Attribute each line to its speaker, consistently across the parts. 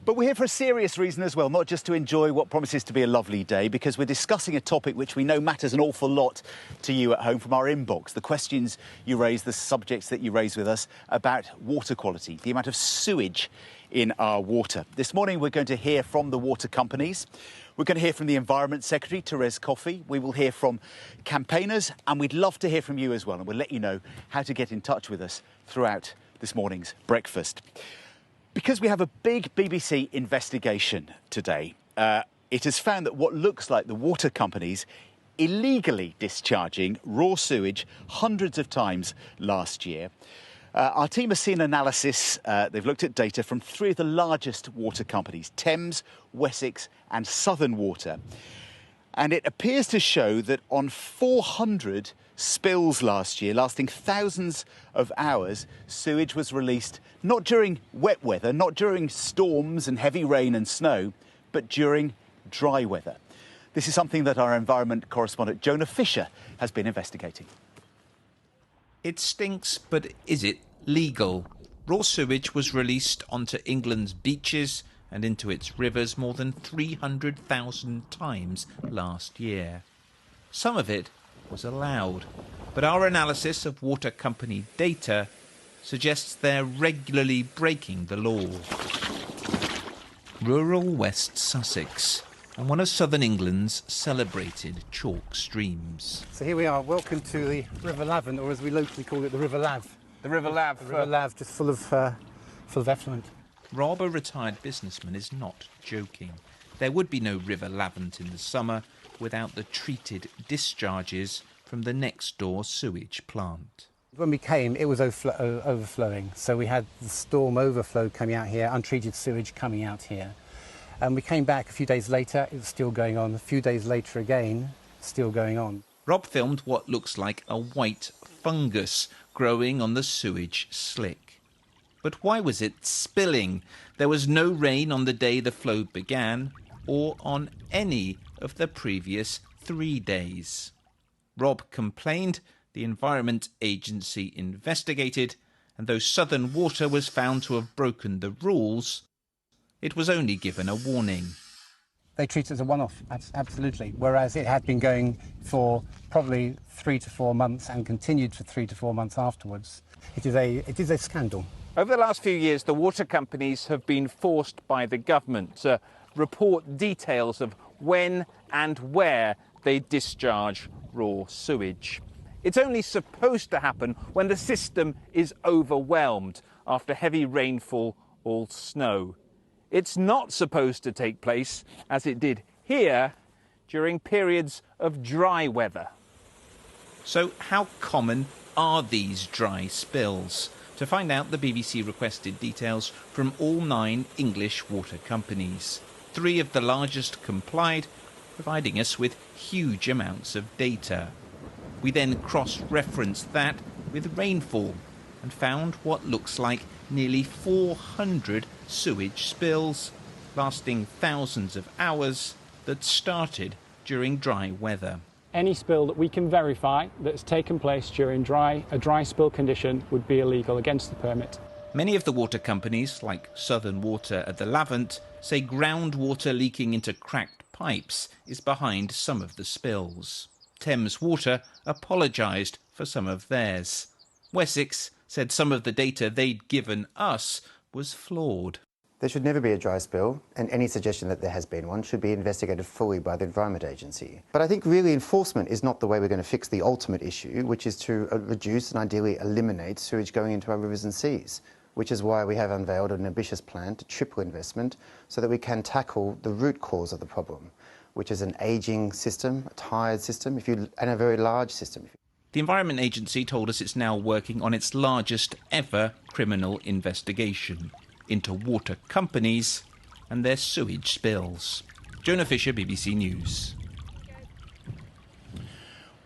Speaker 1: But we're here for a serious reason as well, not just to enjoy what promises to be a lovely day, because we're discussing a topic which we know matters an awful lot to you at home from our inbox. The questions you raise, the subjects that you raise with us about water quality, the amount of sewage in our water. This morning we're going to hear from the water companies. We're going to hear from the Environment Secretary, Therese Coffey. We will hear from campaigners, and we'd love to hear from you as well. And we'll let you know how to get in touch with us throughout this morning's breakfast. Because we have a big BBC investigation today, it has found that what looks like the water companies illegally discharging raw sewage hundreds of times last year. Our team has seen analysis, they've looked at data from three of the largest water companies, Thames, Wessex and Southern Water. And it appears to show that on 400 spills last year, lasting thousands of hours, sewage was released not during wet weather, not during storms and heavy rain and snow, but during dry weather. This is something that our environment correspondent Jonah Fisher has been investigating.
Speaker 2: It stinks, but is it legal? Raw sewage was released onto England's beaches and into its rivers more than 300,000 times last year. Some of it was allowed, but our analysis of water company data suggests they're regularly breaking the law. Rural West Sussex and one of southern England's celebrated chalk streams.
Speaker 3: So here we are, welcome to the River Lavant, or as we locally call it, the River Lav.
Speaker 4: The River Lav.
Speaker 3: The River Lav, just full of effluent.
Speaker 2: Rob, a retired businessman, is not joking. There would be no River Lavant in the summer without the treated discharges from the next door sewage plant.
Speaker 3: When we came, it was overflowing. So we had the storm overflow coming out here, untreated sewage coming out here. And we came back a few days later, it was still going on. A few days later again, still going on.
Speaker 2: Rob filmed what looks like a white fungus growing on the sewage slick. But why was it spilling? There was no rain on the day the flow began or on any of the previous 3 days. Rob complained, the Environment Agency investigated, and though Southern Water was found to have broken the rules, it was only given a warning.
Speaker 3: They treat it as a one-off, absolutely, whereas it had been going for probably 3 to 4 months and continued for 3 to 4 months afterwards. It is a scandal.
Speaker 4: Over the last few years, the water companies have been forced by the government to report details of when and where they discharge raw sewage. It's only supposed to happen when the system is overwhelmed after heavy rainfall or snow. It's not supposed to take place, as it did here, during periods of dry weather.
Speaker 2: So how common are these dry spills? To find out, the BBC requested details from all 9 English water companies. 3 of the largest complied, providing us with huge amounts of data. We then cross-referenced that with rainfall and found what looks like nearly 400 sewage spills, lasting thousands of hours, that started during dry weather.
Speaker 5: Any spill that we can verify that's taken place during a dry spill condition would be illegal against the permit.
Speaker 2: Many of the water companies, like Southern Water at the Lavant, say groundwater leaking into cracked pipes is behind some of the spills. Thames Water apologised for some of theirs. Wessex said some of the data they'd given us was flawed.
Speaker 6: There should never be a dry spill, and any suggestion that there has been one should be investigated fully by the Environment Agency. But I think really enforcement is not the way we're going to fix the ultimate issue, which is to reduce and ideally eliminate sewage going into our rivers and seas, which is why we have unveiled an ambitious plan to triple investment so that we can tackle the root cause of the problem, which is an ageing system, a tired system, and a very large system.
Speaker 2: The Environment Agency told us it's now working on its largest ever criminal investigation into water companies and their sewage spills. Jonah Fisher, BBC News.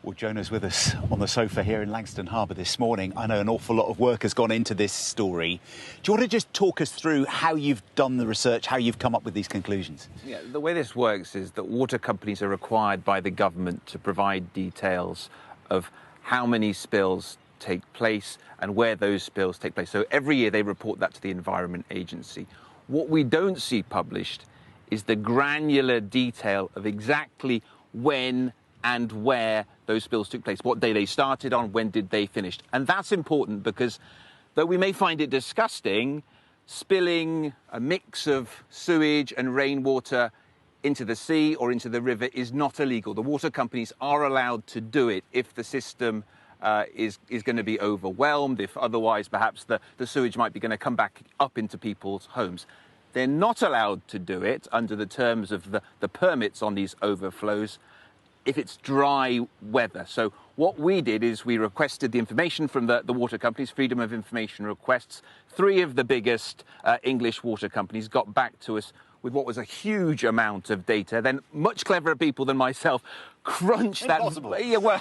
Speaker 1: Well, Jonah's with us on the sofa here in Langstone Harbour this morning. I know an awful lot of work has gone into this story. Do you want to just talk us through how you've done the research, how you've come up with these conclusions?
Speaker 4: Yeah, the way this works is that water companies are required by the government to provide details of how many spills take place and where those spills take place. So every year they report that to the Environment Agency. What we don't see published is the granular detail of exactly when and where those spills took place, what day they started on, when did they finish. And that's important because though we may find it disgusting, spilling a mix of sewage and rainwater into the sea or into the river is not illegal. The water companies are allowed to do it if the system is going to be overwhelmed, if otherwise perhaps the sewage might be going to come back up into people's homes. They're not allowed to do it under the terms of the permits on these overflows if it's dry weather. So what we did is we requested the information from the water companies, freedom of information requests. 3 of the biggest English water companies got back to us with what was a huge amount of data. Then much cleverer people than myself crunched
Speaker 1: Impossible.
Speaker 4: that. Yeah, well,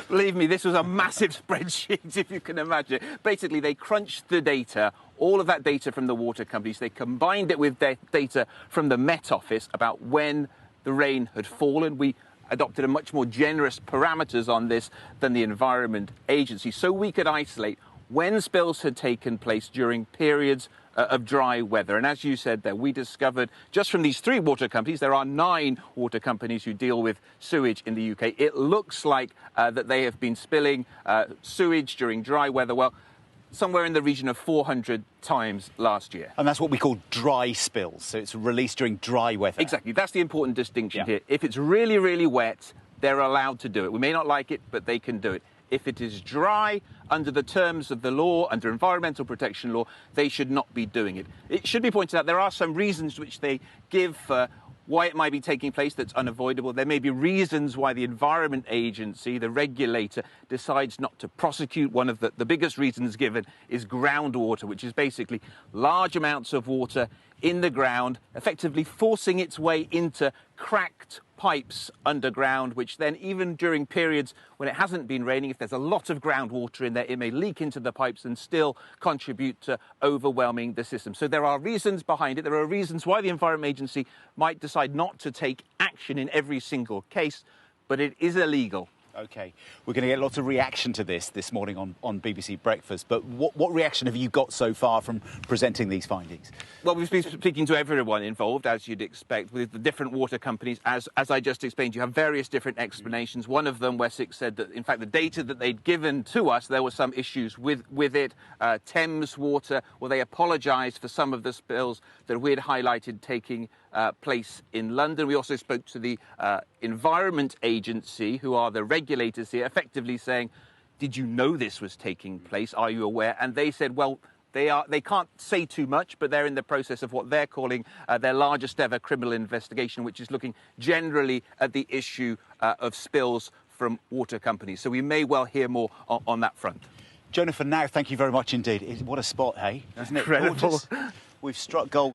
Speaker 4: believe me, this was a massive spreadsheet, if you can imagine it. Basically, they crunched the data, all of that data from the water companies. They combined it with data from the Met Office about when the rain had fallen. We adopted a much more generous parameters on this than the Environment Agency, so we could isolate when spills had taken place during periods of dry weather. And as you said there, we discovered just from these 3 water companies, there are 9 water companies who deal with sewage in the UK. It looks like that they have been spilling sewage during dry weather, well, somewhere in the region of 400 times last year.
Speaker 1: And that's what we call dry spills, so it's released during dry weather.
Speaker 4: Exactly, that's the important distinction here. If it's really, really wet, they're allowed to do it. We may not like it, but they can do it. If it is dry, under the terms of the law, under environmental protection law, they should not be doing it. It should be pointed out there are some reasons which they give for why it might be taking place that's unavoidable. There may be reasons why the Environment Agency, the regulator, decides not to prosecute. One of the biggest reasons given is groundwater, which is basically large amounts of water in the ground, effectively forcing its way into cracked pipes underground, which then, even during periods when it hasn't been raining, if there's a lot of groundwater in there, it may leak into the pipes and still contribute to overwhelming the system. So there are reasons behind it. There are reasons why the Environment Agency might decide not to take action in every single case, but it is illegal.
Speaker 1: OK, we're going to get lots of reaction to this morning on BBC Breakfast, but what reaction have you got so far from presenting these findings?
Speaker 4: Well, we've been speaking to everyone involved, as you'd expect, with the different water companies. As I just explained, you have various different explanations. One of them, Wessex, said that, in fact, the data that they'd given to us, there were some issues with it. Thames Water, well, they apologised for some of the spills that we had highlighted taking place in London. We also spoke to the Environment Agency, who are the regulators here, effectively saying, did you know this was taking place? Are you aware? And they said, well, they can't say too much, but they're in the process of what they're calling their largest ever criminal investigation, which is looking generally at the issue of spills from water companies. So we may well hear more on that front.
Speaker 1: Jonah, for now, thank you very much indeed. What a spot, hey? Isn't it
Speaker 4: Incredible.
Speaker 1: gorgeous? We've struck gold.